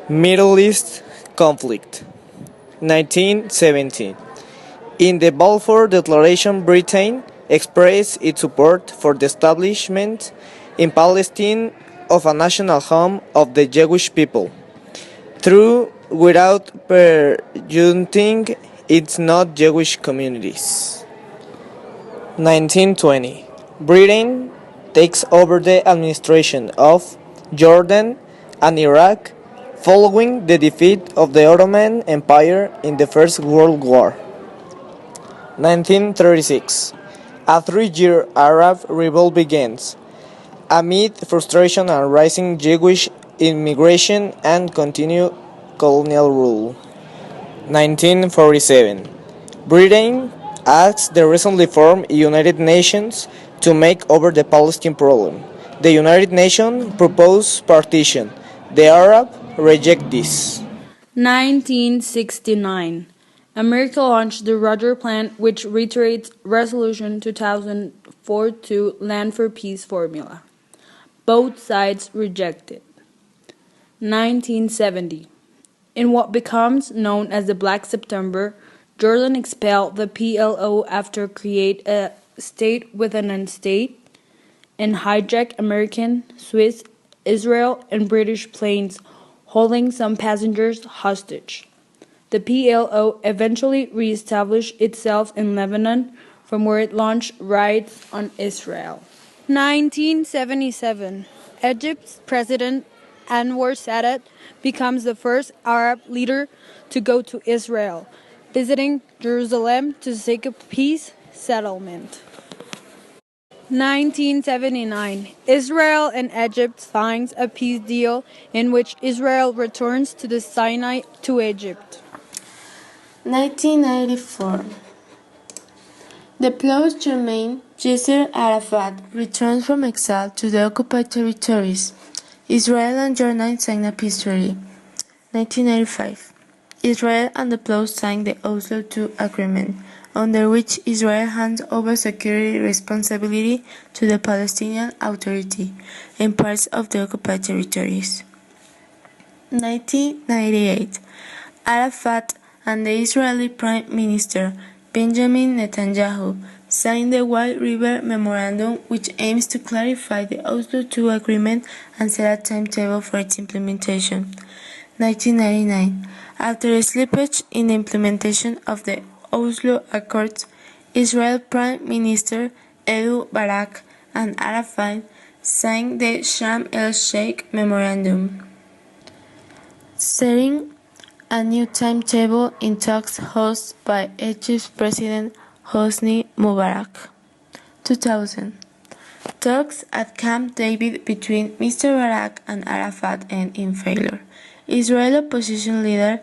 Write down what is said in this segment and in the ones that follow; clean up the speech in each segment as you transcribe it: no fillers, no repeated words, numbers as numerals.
Middle East conflict. 1917. In the Balfour Declaration, Britain expressed its support for the establishment in Palestine of a national home of the Jewish people, through without prejudicing its not Jewish communities. 1920. Britain takes over the administration of Jordan and Iraq following the defeat of the Ottoman Empire in the First World War. 1936. A 3-year Arab revolt begins, amid frustration and rising Jewish immigration and continued colonial rule. 1947. Britain asks the recently formed United Nations to make over the Palestine problem. The United Nations proposed partition. The Arabs reject this. 1969. America launched the Roger Plan, which reiterates Resolution 2004-2 Land for Peace formula. Both sides rejected. 1970. In what becomes known as the Black September, Jordan expelled the PLO after create a state within a state and hijacked American, Swiss, Israel, and British planes, holding some passengers hostage. The PLO eventually re-established itself in Lebanon, from where it launched raids on Israel. 1977. Egypt's President Anwar Sadat becomes the first Arab leader to go to Israel, visiting Jerusalem to seek a peace settlement. 1979. Israel and Egypt signs a peace deal in which Israel returns to the Sinai to Egypt. 1994. Deployed Germain Yasser Arafat returns from exile to the occupied territories. Israel and Jordan sign a peace treaty. 1995. Israel and the PLO signed the Oslo II Agreement, under which Israel hands over security responsibility to the Palestinian Authority in parts of the occupied territories. 1998. Arafat and the Israeli Prime Minister Benjamin Netanyahu signed the White River Memorandum, which aims to clarify the Oslo II Agreement and set a timetable for its implementation. 1999. After a slippage in the implementation of the Oslo Accords, Israel Prime Minister Ehud Barak and Arafat signed the Sharm el-Sheikh Memorandum, setting a new timetable in talks hosted by Egypt's President Hosni Mubarak. 2000. Talks at Camp David between Mr. Barak and Arafat end in failure. Israeli opposition leader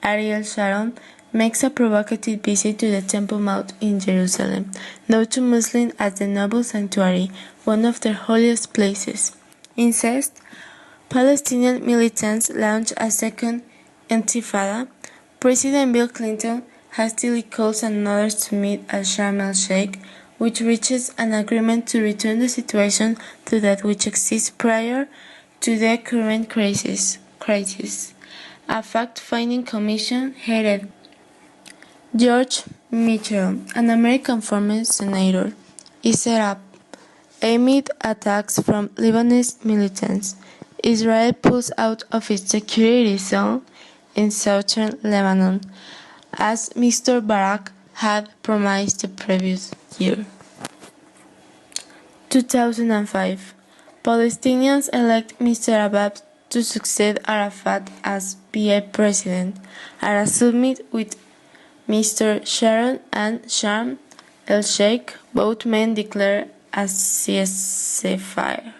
Ariel Sharon makes a provocative visit to the Temple Mount in Jerusalem, known to Muslims as the Noble Sanctuary, one of their holiest places. Incest. Palestinian militants launch a second Intifada. President Bill Clinton hastily calls on others to meet at Sharm el-Sheikh, which reaches an agreement to return the situation to that which exists prior to the current crisis. A fact-finding commission headed George Mitchell, an American former senator, is set up amid attacks from Lebanese militants. Israel pulls out of its security zone in southern Lebanon, as Mr. Barak had promised the previous year. 2005. Palestinians elect Mr. Abbas to succeed Arafat as PA president at a summit with Mr. Sharon and Sharm el-Sheikh. Both men declare a ceasefire.